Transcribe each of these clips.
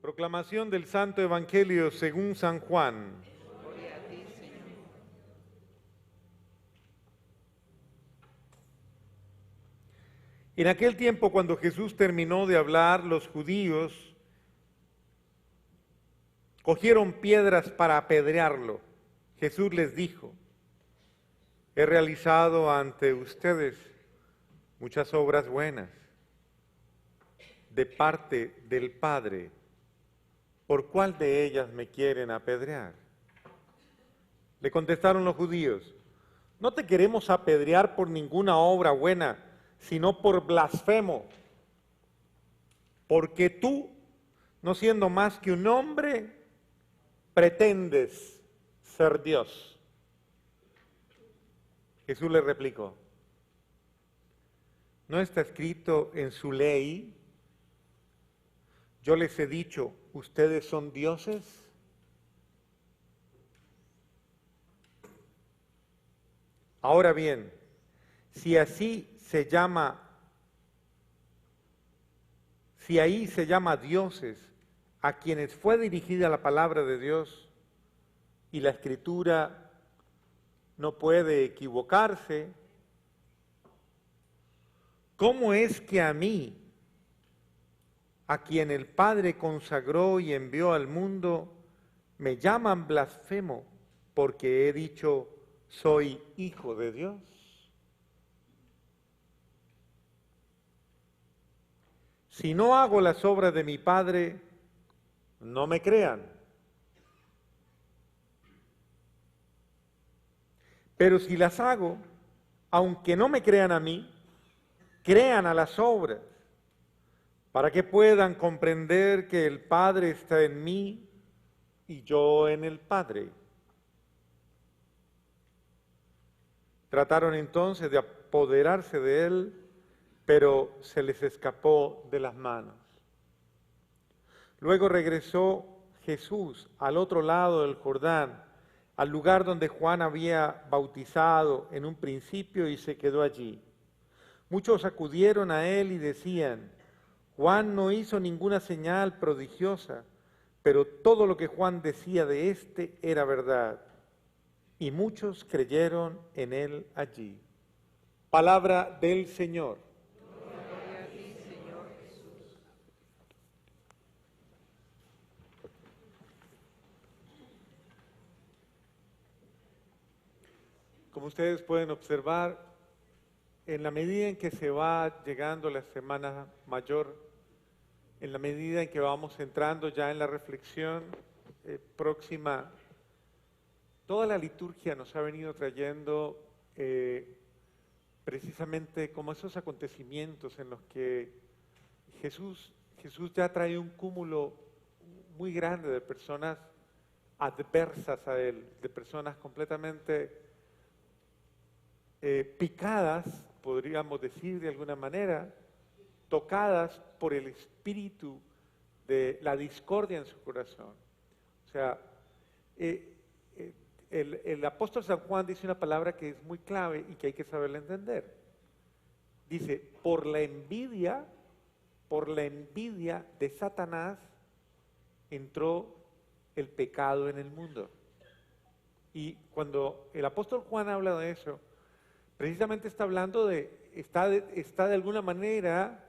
Proclamación del Santo Evangelio según San Juan. Gloria a ti, Señor. En aquel tiempo, cuando Jesús terminó de hablar, los judíos cogieron piedras para apedrearlo. Jesús les dijo: he realizado ante ustedes muchas obras buenas de parte del Padre. ¿Por cuál de ellas me quieren apedrear? Le contestaron los judíos: no te queremos apedrear por ninguna obra buena, sino por blasfemo, porque tú, no siendo más que un hombre, pretendes ser Dios. Jesús le replicó: ¿no está escrito en su ley? Yo les he dicho, ¿ustedes son dioses? Ahora bien, si ahí se llama dioses a quienes fue dirigida la palabra de Dios, y la Escritura no puede equivocarse, ¿cómo es que a mí, a quien el Padre consagró y envió al mundo, me llaman blasfemo porque he dicho soy hijo de Dios? Si no hago las obras de mi Padre, no me crean. Pero si las hago, aunque no me crean a mí, crean a las obras, para que puedan comprender que el Padre está en mí y yo en el Padre. Trataron entonces de apoderarse de él, pero se les escapó de las manos. Luego regresó Jesús al otro lado del Jordán, al lugar donde Juan había bautizado en un principio, y se quedó allí. Muchos acudieron a él y decían: Juan no hizo ninguna señal prodigiosa, pero todo lo que Juan decía de éste era verdad. Y muchos creyeron en él allí. Palabra del Señor. Gloria a ti, Señor Jesús. Como ustedes pueden observar, en la medida en que se va llegando la Semana Mayor, en la medida en que vamos entrando ya en la reflexión próxima, toda la liturgia nos ha venido trayendo precisamente como esos acontecimientos en los que Jesús ya trae un cúmulo muy grande de personas adversas a él, de personas completamente picadas, podríamos decir de alguna manera, tocadas por el espíritu de la discordia en su corazón. O sea, el apóstol San Juan dice una palabra que es muy clave y que hay que saberla entender. Dice: por la envidia de Satanás entró el pecado en el mundo. Y cuando el apóstol Juan habla de eso, precisamente está hablando está de alguna manera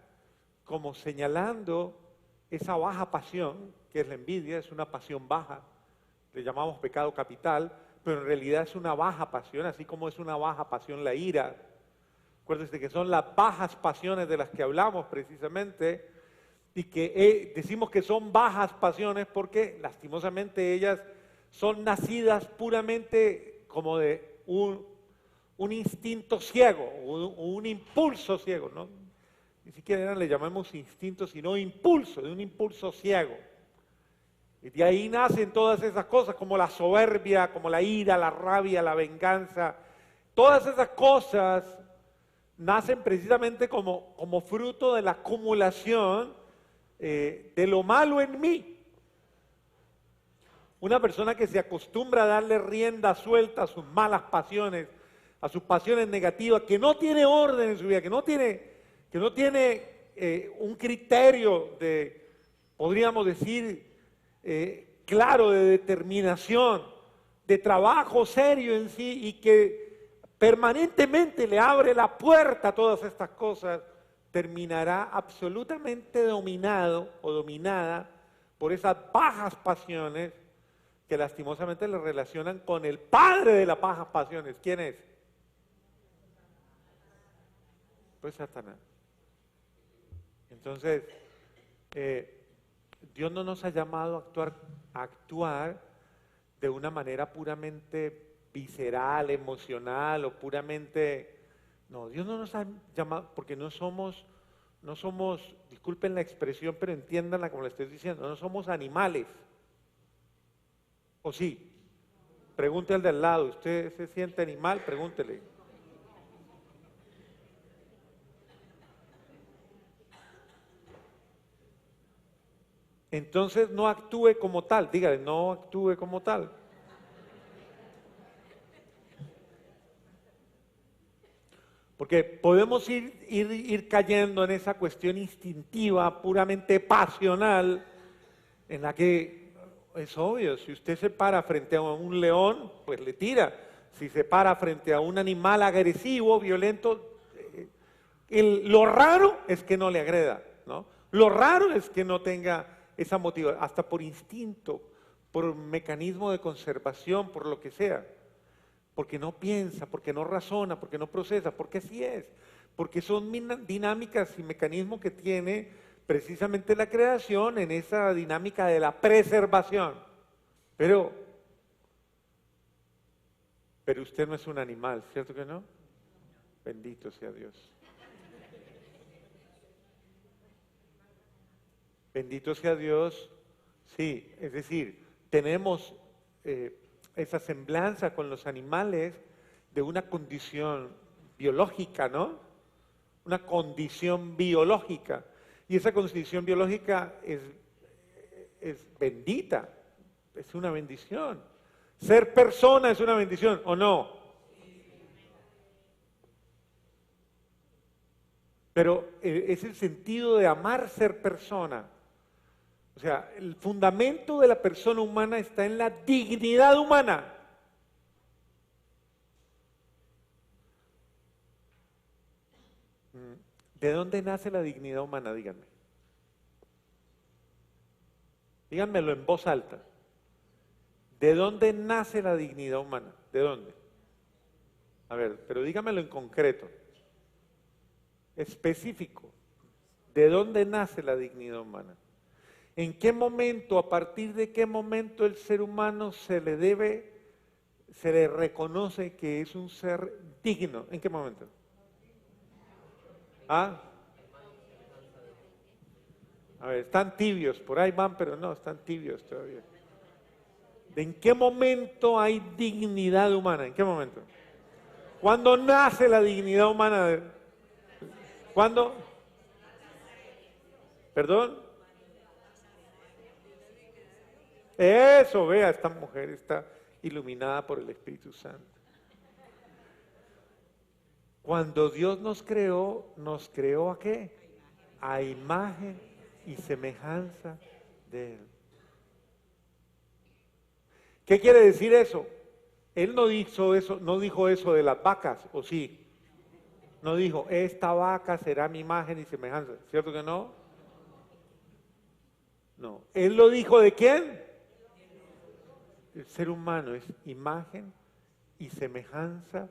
como señalando esa baja pasión, que es la envidia. Es una pasión baja, le llamamos pecado capital, pero en realidad es una baja pasión, así como es una baja pasión la ira. Acuérdense que son las bajas pasiones de las que hablamos precisamente, y que decimos que son bajas pasiones porque lastimosamente ellas son nacidas puramente como de un instinto ciego, un impulso ciego, ¿no? Ni siquiera le llamamos instinto, sino impulso, de un impulso ciego. Y de ahí nacen todas esas cosas, como la soberbia, como la ira, la rabia, la venganza. Todas esas cosas nacen precisamente como fruto de la acumulación de lo malo en mí. Una persona que se acostumbra a darle rienda suelta a sus malas pasiones, a sus pasiones negativas, que no tiene orden en su vida, que no tiene un criterio de, podríamos decir, claro de determinación, de trabajo serio en sí y que permanentemente le abre la puerta a todas estas cosas, terminará absolutamente dominado o dominada por esas bajas pasiones que lastimosamente le relacionan con el padre de las bajas pasiones. ¿Quién es? Pues Satanás. Entonces, Dios no nos ha llamado a actuar de una manera puramente visceral, emocional o puramente... No, Dios no nos ha llamado, porque no somos, disculpen la expresión, pero entiéndanla como le estoy diciendo, no somos animales. ¿O sí? Pregunte al de al lado, ¿usted se siente animal? Pregúntele. Entonces no actúe como tal, dígale, no actúe como tal. Porque podemos ir cayendo en esa cuestión instintiva, puramente pasional, en la que es obvio, si usted se para frente a un león, pues le tira. Si se para frente a un animal agresivo, violento, lo raro es que no le agreda, ¿no? Lo raro es que no tenga esa motivación, hasta por instinto, por mecanismo de conservación, por lo que sea. Porque no piensa, porque no razona, porque no procesa, porque así es. Porque son dinámicas y mecanismos que tiene precisamente la creación en esa dinámica de la preservación. Pero usted no es un animal, ¿cierto que no? Bendito sea Dios. Bendito sea Dios, sí, es decir, tenemos esa semblanza con los animales de una condición biológica, ¿no? Una condición biológica. Y esa condición biológica es bendita, es una bendición. Ser persona es una bendición, ¿o no? Pero es el sentido de amar ser persona. O sea, el fundamento de la persona humana está en la dignidad humana. ¿De dónde nace la dignidad humana? Díganme. Díganmelo en voz alta. ¿De dónde nace la dignidad humana? ¿De dónde? A ver, pero dígamelo en concreto, específico. ¿De dónde nace la dignidad humana? ¿En qué momento, a partir de qué momento el ser humano se le reconoce que es un ser digno? ¿En qué momento? ¿Ah? A ver, están tibios, por ahí van, pero no, están tibios todavía. ¿En qué momento hay dignidad humana? ¿En qué momento? ¿Cuándo nace la dignidad humana? ¿Cuándo? ¿Perdón? Eso, vea, esta mujer está iluminada por el Espíritu Santo. Cuando Dios nos creó ¿a qué? A imagen y semejanza de Él. ¿Qué quiere decir eso? Él no dijo eso de las vacas, ¿o sí? No dijo, esta vaca será mi imagen y semejanza, ¿cierto que no? No. Él lo dijo ¿de quién? El ser humano es imagen y semejanza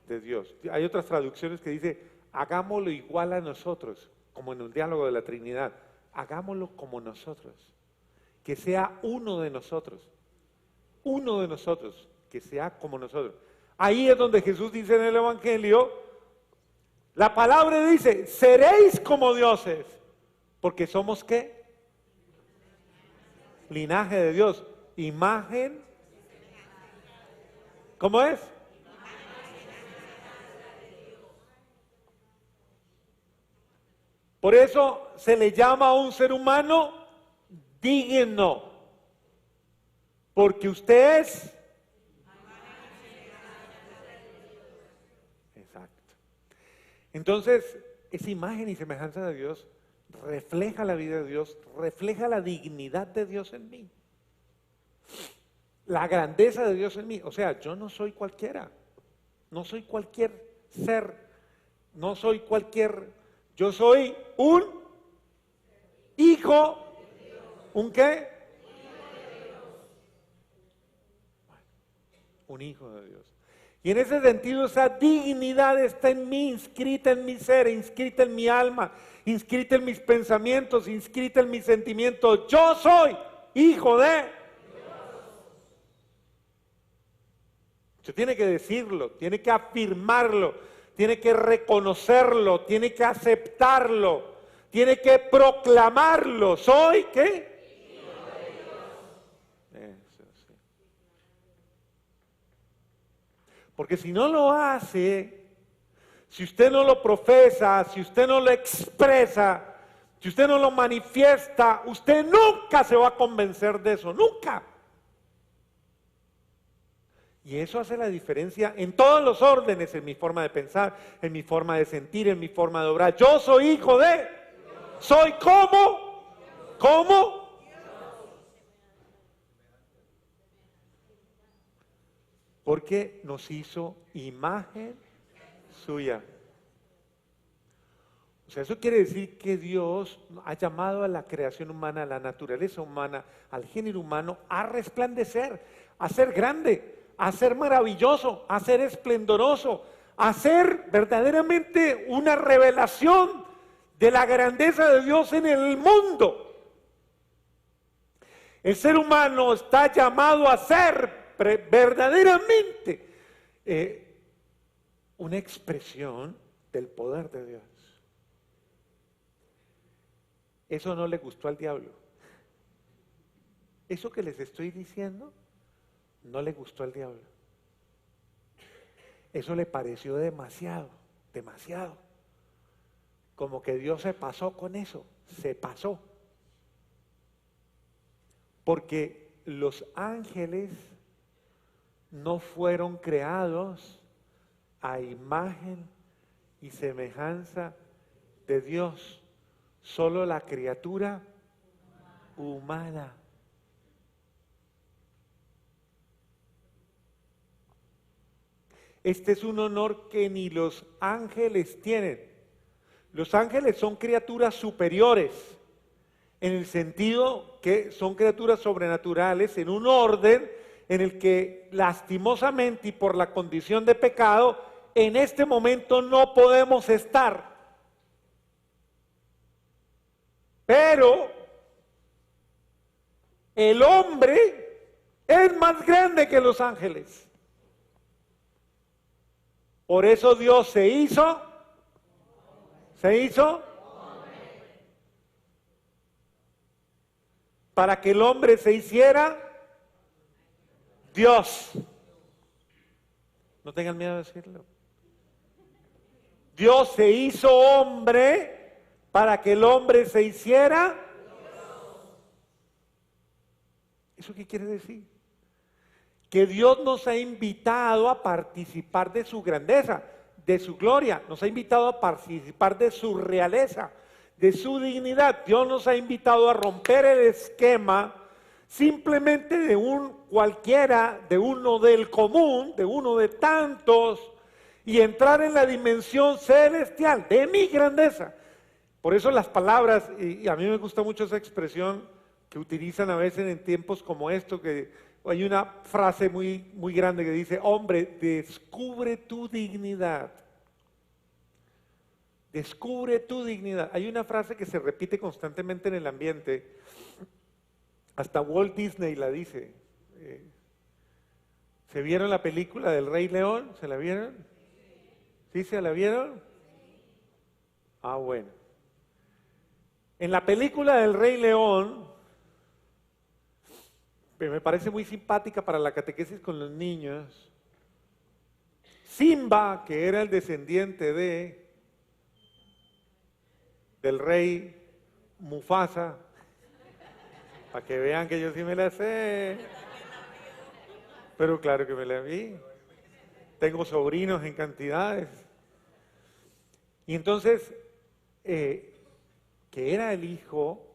de Dios. Hay otras traducciones que dice, hagámoslo igual a nosotros, como en un diálogo de la Trinidad. Hagámoslo como nosotros, que sea uno de nosotros, que sea como nosotros. Ahí es donde Jesús dice en el Evangelio, la palabra dice, seréis como dioses, porque somos ¿qué? Linaje de Dios, imagen, ¿cómo es? Por eso se le llama a un ser humano digno, porque usted es... Exacto. Entonces, esa imagen y semejanza de Dios refleja la vida de Dios, refleja la dignidad de Dios en mí. la grandeza de Dios en mí. O sea, yo no soy cualquiera, no soy cualquier ser, no soy cualquier, yo soy un hijo, ¿un qué? Un hijo de Dios. Y en ese sentido esa dignidad está en mí, inscrita en mi ser, inscrita en mi alma, inscrita en mis pensamientos, inscrita en mis sentimientos. Yo soy hijo de Dios. Usted tiene que decirlo, tiene que afirmarlo, tiene que reconocerlo, tiene que aceptarlo, tiene que proclamarlo. ¿Soy qué? Hijo de Dios. Eso sí. Porque si no lo hace, si usted no lo profesa, si usted no lo expresa, si usted no lo manifiesta, usted nunca se va a convencer de eso, nunca. Y eso hace la diferencia en todos los órdenes, en mi forma de pensar, en mi forma de sentir, en mi forma de obrar. Yo soy hijo de Dios. Soy como, ¿cómo? Porque nos hizo imagen suya. O sea, eso quiere decir que Dios ha llamado a la creación humana, a la naturaleza humana, al género humano, a resplandecer, a ser grande, a ser maravilloso, a ser esplendoroso, a ser verdaderamente una revelación de la grandeza de Dios en el mundo. El ser humano está llamado a ser verdaderamente una expresión del poder de Dios. Eso no le gustó al diablo. Eso que les estoy diciendo no le gustó al diablo. Eso le pareció demasiado, demasiado. Como que Dios se pasó con eso, se pasó. Porque los ángeles no fueron creados a imagen y semejanza de Dios, solo la criatura humana. Este es un honor que ni los ángeles tienen. Los ángeles son criaturas superiores, en el sentido que son criaturas sobrenaturales, en un orden en el que lastimosamente y por la condición de pecado, en este momento no podemos estar. Pero el hombre es más grande que los ángeles. Por eso Dios se hizo para que el hombre se hiciera Dios. No tengan miedo de decirlo. Dios se hizo hombre para que el hombre se hiciera Dios. ¿Eso qué quiere decir? Que Dios nos ha invitado a participar de su grandeza, de su gloria, nos ha invitado a participar de su realeza, de su dignidad. Dios nos ha invitado a romper el esquema simplemente de un cualquiera, de uno del común, de uno de tantos, y entrar en la dimensión celestial de mi grandeza. Por eso las palabras, y a mí me gusta mucho esa expresión que utilizan a veces en tiempos como estos, que hay una frase muy, muy grande que dice: hombre, descubre tu dignidad. Descubre tu dignidad. Hay una frase que se repite constantemente en el ambiente. Hasta Walt Disney la dice. ¿Se vieron la película del Rey León? ¿Se la vieron? ¿Sí se la vieron? Ah, bueno. En la película del Rey León, me parece muy simpática para la catequesis con los niños, Simba, que era el descendiente del rey Mufasa, para que vean que yo sí me la sé, pero claro que me la vi, tengo sobrinos en cantidades, y entonces, que era el hijo,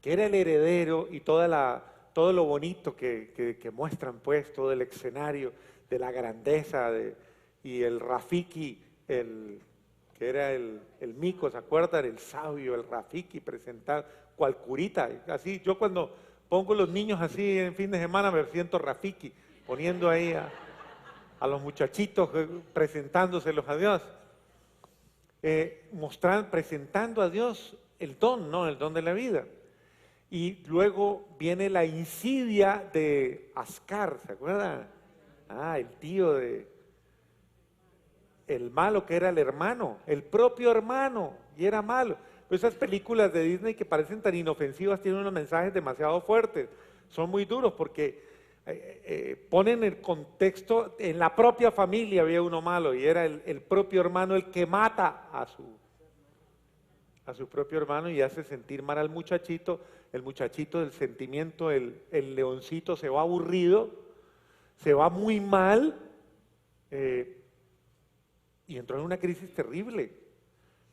que era el heredero y toda la todo lo bonito que muestran, pues, todo el escenario de la grandeza y el Rafiki, que era el mico, ¿se acuerdan? El sabio, el Rafiki presentado, cual curita. Así, yo cuando pongo los niños así en fin de semana me siento Rafiki, poniendo ahí a los muchachitos presentándoselos a Dios. Presentando a Dios el don, ¿no? El don de la vida. Y luego viene la insidia de Ascar, ¿se acuerdan? El tío el malo que era el hermano, el propio hermano, y era malo. Esas películas de Disney que parecen tan inofensivas tienen unos mensajes demasiado fuertes, son muy duros porque ponen el contexto, en la propia familia había uno malo y era el propio hermano el que mata a su propio hermano y hace sentir mal al muchachito. El muchachito del sentimiento, el leoncito se va aburrido, se va muy mal y entró en una crisis terrible.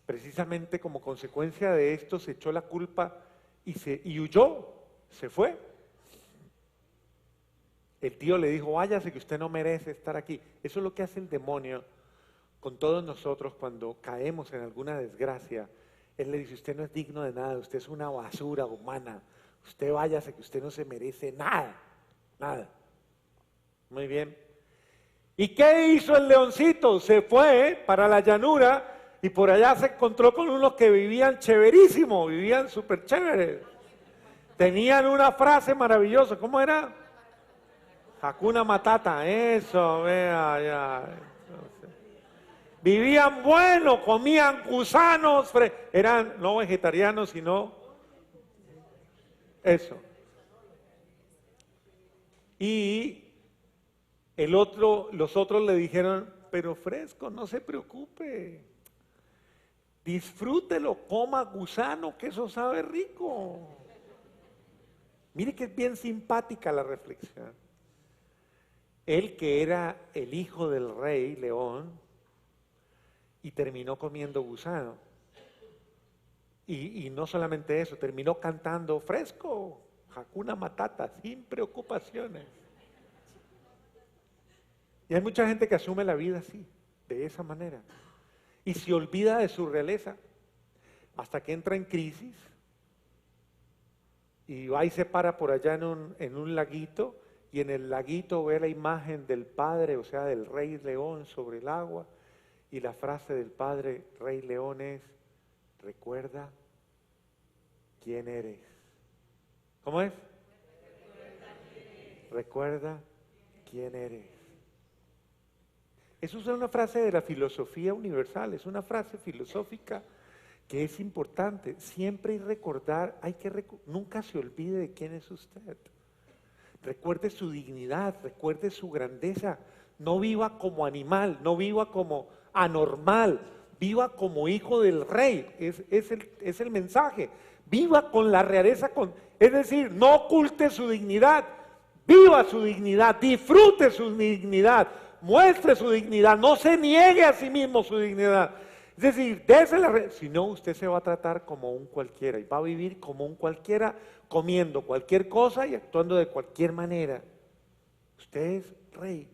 Precisamente como consecuencia de esto se echó la culpa y huyó, se fue. El tío le dijo, váyase que usted no merece estar aquí. Eso es lo que hace el demonio con todos nosotros cuando caemos en alguna desgracia. Él le dice, usted no es digno de nada, usted es una basura humana. Usted váyase que usted no se merece nada, nada. Muy bien. ¿Y qué hizo el leoncito? Se fue para la llanura y por allá se encontró con unos que vivían chéverísimo, vivían súper chéveres. Tenían una frase maravillosa, ¿cómo era? Hakuna Matata, eso, vea, ya. Vivían bueno, comían gusanos, eran no vegetarianos, sino eso. Y los otros le dijeron, pero Fresco, no se preocupe, disfrútelo, coma gusano, que eso sabe rico. Mire que es bien simpática la reflexión. Él que era el hijo del rey león y terminó comiendo gusano. Y no solamente eso, terminó cantando Fresco, Hakuna Matata, sin preocupaciones. Y hay mucha gente que asume la vida así, de esa manera. Y se olvida de su realeza hasta que entra en crisis y va y se para por allá en un laguito y en el laguito ve la imagen del padre, o sea, del rey león sobre el agua y la frase del padre rey león es, recuerda quién eres. ¿Cómo es? Recuerda quién eres. Eso es una frase de la filosofía universal, es una frase filosófica que es importante. Siempre nunca se olvide de quién es usted. Recuerde su dignidad, recuerde su grandeza. No viva como animal, no viva como anormal, viva como hijo del rey. Es el mensaje. Viva con la realeza, es decir, no oculte su dignidad, viva su dignidad, disfrute su dignidad, muestre su dignidad, no se niegue a sí mismo su dignidad. Es decir, si no, usted se va a tratar como un cualquiera y va a vivir como un cualquiera, comiendo cualquier cosa y actuando de cualquier manera. Usted es rey.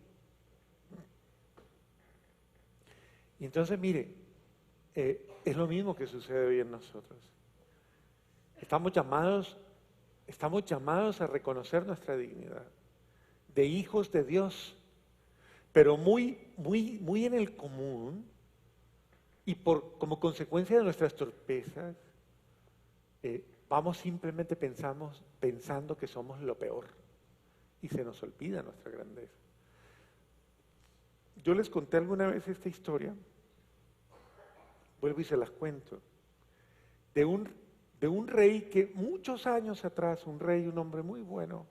Y entonces, mire, es lo mismo que sucede hoy en nosotros. Estamos llamados a reconocer nuestra dignidad de hijos de Dios, pero muy en el común y como consecuencia de nuestras torpezas, vamos simplemente pensando que somos lo peor y se nos olvida nuestra grandeza. Yo les conté alguna vez esta historia, vuelvo y se las cuento, de un rey que muchos años atrás, un hombre muy bueno,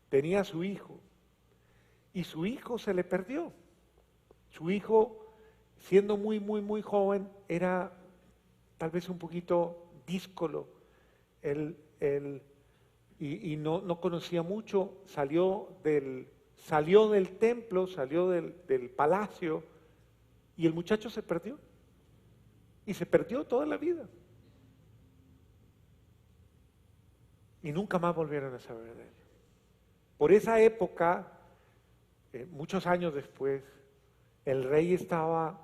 tenía a su hijo y su hijo se le perdió. Su hijo, siendo muy joven, era tal vez un poquito díscolo, y no conocía mucho, salió del templo, salió del palacio, y el muchacho se perdió. Y se perdió toda la vida. Y nunca más volvieron a saber de él. por esa época, muchos años después, el rey estaba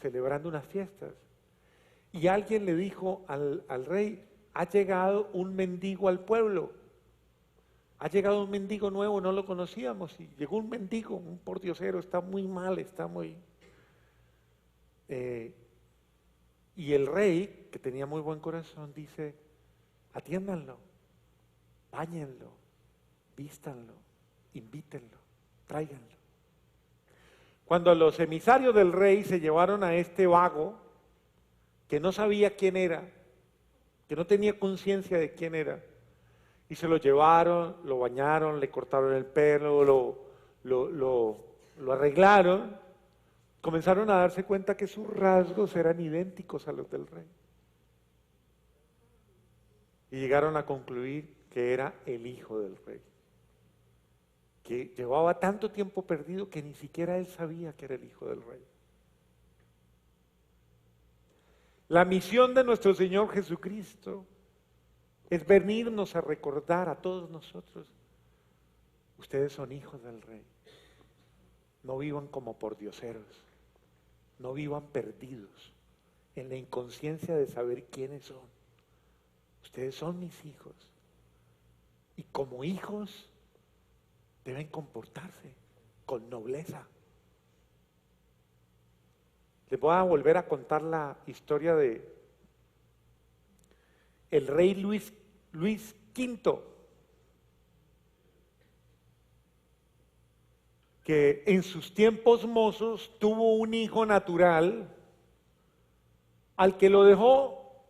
celebrando unas fiestas y alguien le dijo al rey: ha llegado un mendigo al pueblo, ha llegado un mendigo nuevo, no lo conocíamos, y llegó un mendigo, un pordiosero, está muy mal, está muy... y el rey, que tenía muy buen corazón, dice: atiéndanlo, báñenlo, vístanlo, invítenlo, tráiganlo. Cuando los emisarios del rey se llevaron a este vago, que no sabía quién era, que no tenía conciencia de quién era, y se lo llevaron, lo bañaron, le cortaron el pelo, lo arreglaron, comenzaron a darse cuenta que sus rasgos eran idénticos a los del rey. Y llegaron a concluir que era el hijo del rey, que llevaba tanto tiempo perdido que ni siquiera él sabía que era el hijo del rey. La misión de nuestro Señor Jesucristo es venirnos a recordar a todos nosotros: ustedes son hijos del rey. No vivan como pordioseros, no vivan perdidos en la inconsciencia de saber quiénes son. Ustedes son mis hijos y como hijos deben comportarse con nobleza. Les voy a volver a contar la historia de el rey Luis V, que en sus tiempos mozos tuvo un hijo natural al que lo dejó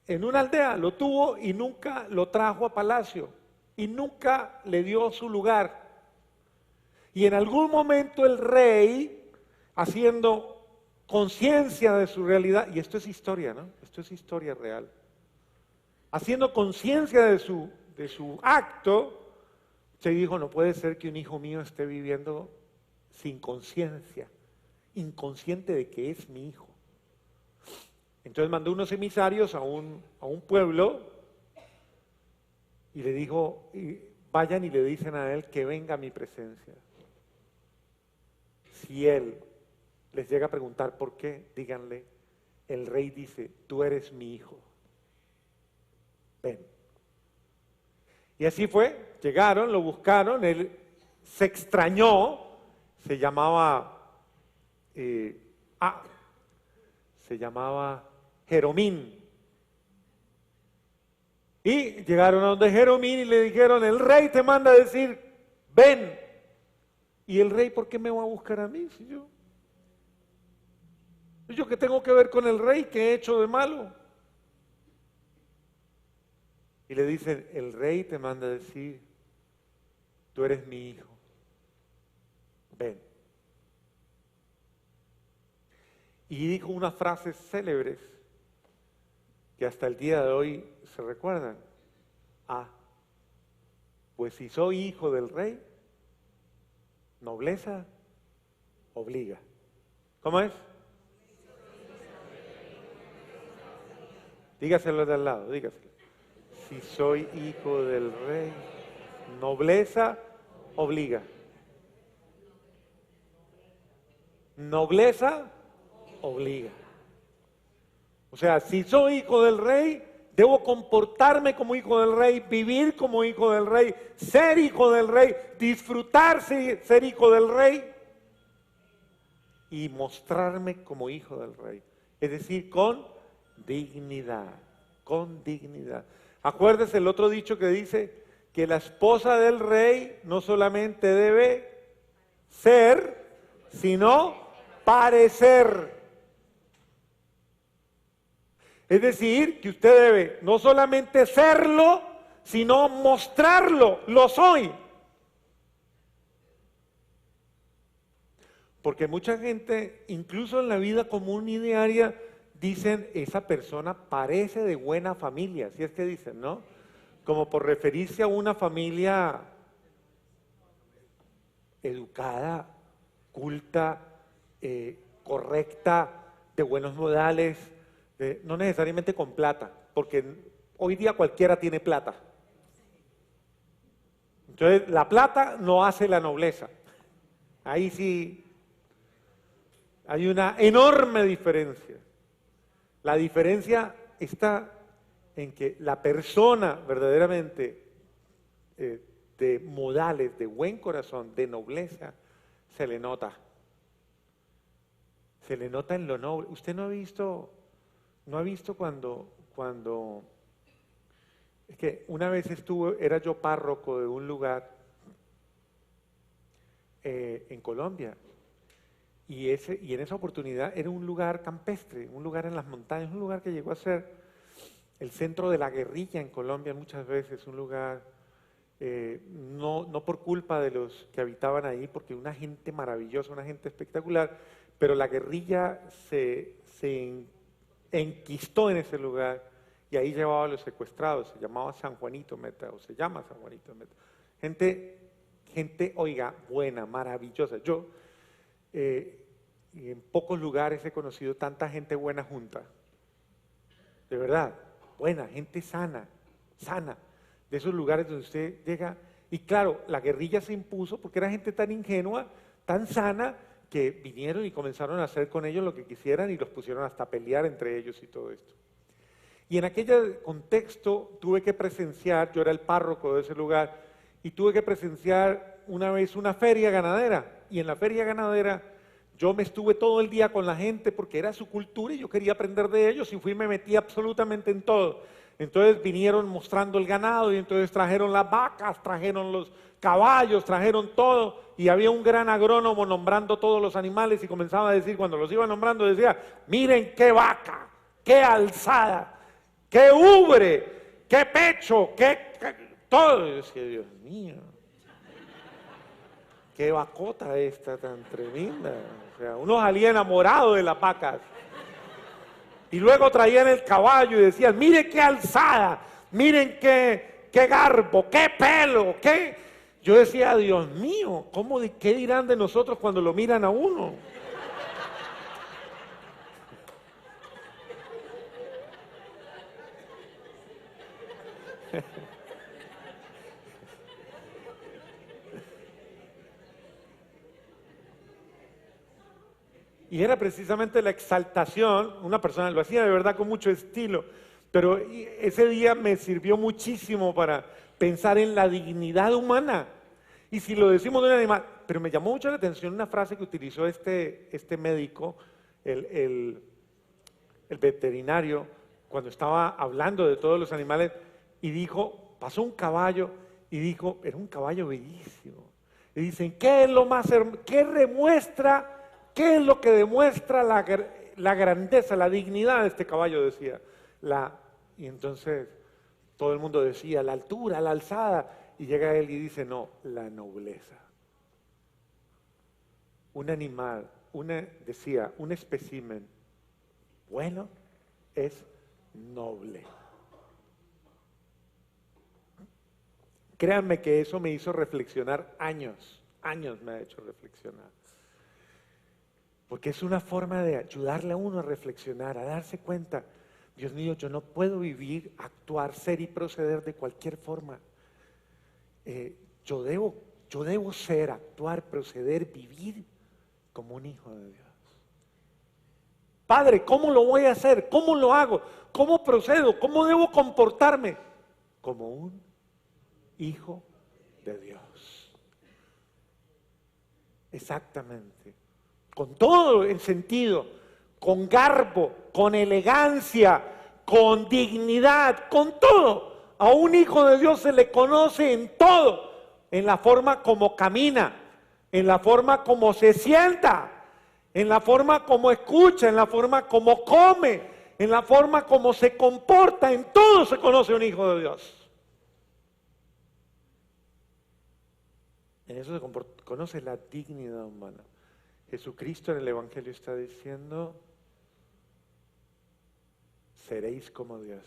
en una aldea, lo tuvo y nunca lo trajo a palacio y nunca le dio su lugar. Y en algún momento el rey, haciendo conciencia de su realidad, y esto es historia, ¿no? Esto es historia real, haciendo conciencia de su acto, se dijo: no puede ser que un hijo mío esté viviendo sin conciencia, inconsciente de que es mi hijo. Entonces mandó unos emisarios a un pueblo y le dijo: vayan y le dicen a él que venga a mi presencia. Si él les llega a preguntar por qué, díganle: el rey dice, tú eres mi hijo, ven. Y así fue, llegaron, lo buscaron, él se extrañó, se llamaba Jeromín. Y llegaron a donde Jeromín y le dijeron: el rey te manda a decir, ven. Y el rey: ¿por qué me va a buscar a mí? Si ¿yo qué tengo que ver con el rey? ¿Qué he hecho de malo? Y le dicen: el rey te manda a decir, tú eres mi hijo, ven. Y dijo unas frases célebres que hasta el día de hoy se recuerdan. Pues si soy hijo del rey, nobleza obliga. ¿Cómo es? Dígaselo de al lado, dígaselo. Si soy hijo del rey, nobleza obliga. Nobleza obliga. O sea, si soy hijo del rey, debo comportarme como hijo del rey, vivir como hijo del rey, ser hijo del rey, disfrutar ser hijo del rey y mostrarme como hijo del rey. Es decir, con dignidad, con dignidad. Acuérdese el otro dicho que dice que la esposa del rey no solamente debe ser, sino parecer. Es decir, que usted debe no solamente serlo, sino mostrarlo, lo soy. Porque mucha gente, incluso en la vida común y diaria, dicen: esa persona parece de buena familia, si es que dicen, ¿no? Como por referirse a una familia educada, culta, correcta, de buenos modales, no necesariamente con plata, porque hoy día cualquiera tiene plata. Entonces, la plata no hace la nobleza. Ahí sí hay una enorme diferencia. La diferencia está en que la persona verdaderamente de modales, de buen corazón, de nobleza, se le nota. Se le nota en lo noble. Usted no ha visto cuando, es que una vez era yo párroco de un lugar en Colombia, y en esa oportunidad era un lugar campestre, un lugar en las montañas, un lugar que llegó a ser el centro de la guerrilla en Colombia muchas veces, un lugar, no por culpa de los que habitaban ahí, porque una gente maravillosa, una gente espectacular, pero la guerrilla se enquistó en ese lugar y ahí llevaba a los secuestrados, se llamaba San Juanito Meta, o se llama San Juanito Meta. Gente, oiga, buena, maravillosa. Yo en pocos lugares he conocido tanta gente buena junta. De verdad, buena, gente sana, de esos lugares donde usted llega. Y claro, la guerrilla se impuso porque era gente tan ingenua, tan sana, que vinieron y comenzaron a hacer con ellos lo que quisieran y los pusieron hasta a pelear entre ellos y todo esto. Y en aquel contexto tuve que presenciar, yo era el párroco de ese lugar, y tuve que presenciar una vez una feria ganadera. Y en la feria ganadera yo me estuve todo el día con la gente porque era su cultura y yo quería aprender de ellos y me metí absolutamente en todo. Entonces vinieron mostrando el ganado y entonces trajeron las vacas, trajeron los caballos, trajeron todo y había un gran agrónomo nombrando todos los animales y comenzaba a decir, cuando los iba nombrando decía, miren qué vaca, qué alzada, qué ubre, qué pecho, qué todo. Y yo decía, Dios mío, qué vacota esta tan tremenda. O sea, uno salía enamorado de las vacas. Y luego traían el caballo y decían, miren qué alzada, miren qué garbo, qué pelo, qué... Yo decía, Dios mío, ¿qué dirán de nosotros cuando lo miran a uno? Y era precisamente la exaltación, una persona lo hacía de verdad con mucho estilo, pero ese día me sirvió muchísimo para pensar en la dignidad humana. Y si lo decimos de un animal, pero me llamó mucho la atención una frase que utilizó este médico, el veterinario, cuando estaba hablando de todos los animales, y dijo, pasó un caballo, y dijo, era un caballo bellísimo. Y dicen, ¿qué es lo más hermoso? ¿Qué es lo que demuestra la grandeza, la dignidad de este caballo? Decía. Y entonces todo el mundo decía, la altura, la alzada. Y llega él y dice, no, la nobleza. Un animal, decía, un espécimen bueno es noble. Créanme que eso me hizo reflexionar años me ha hecho reflexionar. Porque es una forma de ayudarle a uno a reflexionar, a darse cuenta, Dios mío, yo no puedo vivir, actuar, ser y proceder de cualquier forma. Yo debo ser, actuar, proceder, vivir como un hijo de Dios. Padre, ¿cómo lo voy a hacer? ¿Cómo lo hago? ¿Cómo procedo? ¿Cómo debo comportarme? Como un hijo de Dios. Exactamente. Con todo el sentido, con garbo, con elegancia, con dignidad, con todo. A un hijo de Dios se le conoce en todo, en la forma como camina, en la forma como se sienta, en la forma como escucha, en la forma como come, en la forma como se comporta, en todo se conoce un hijo de Dios. En eso se conoce la dignidad humana. Jesucristo en el Evangelio está diciendo, seréis como Dios.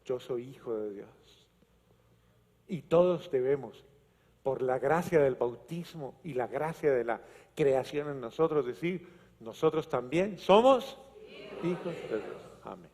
Yo soy hijo de Dios. Y todos debemos, por la gracia del bautismo y la gracia de la creación en nosotros, decir, nosotros también somos hijos de Dios. Amén.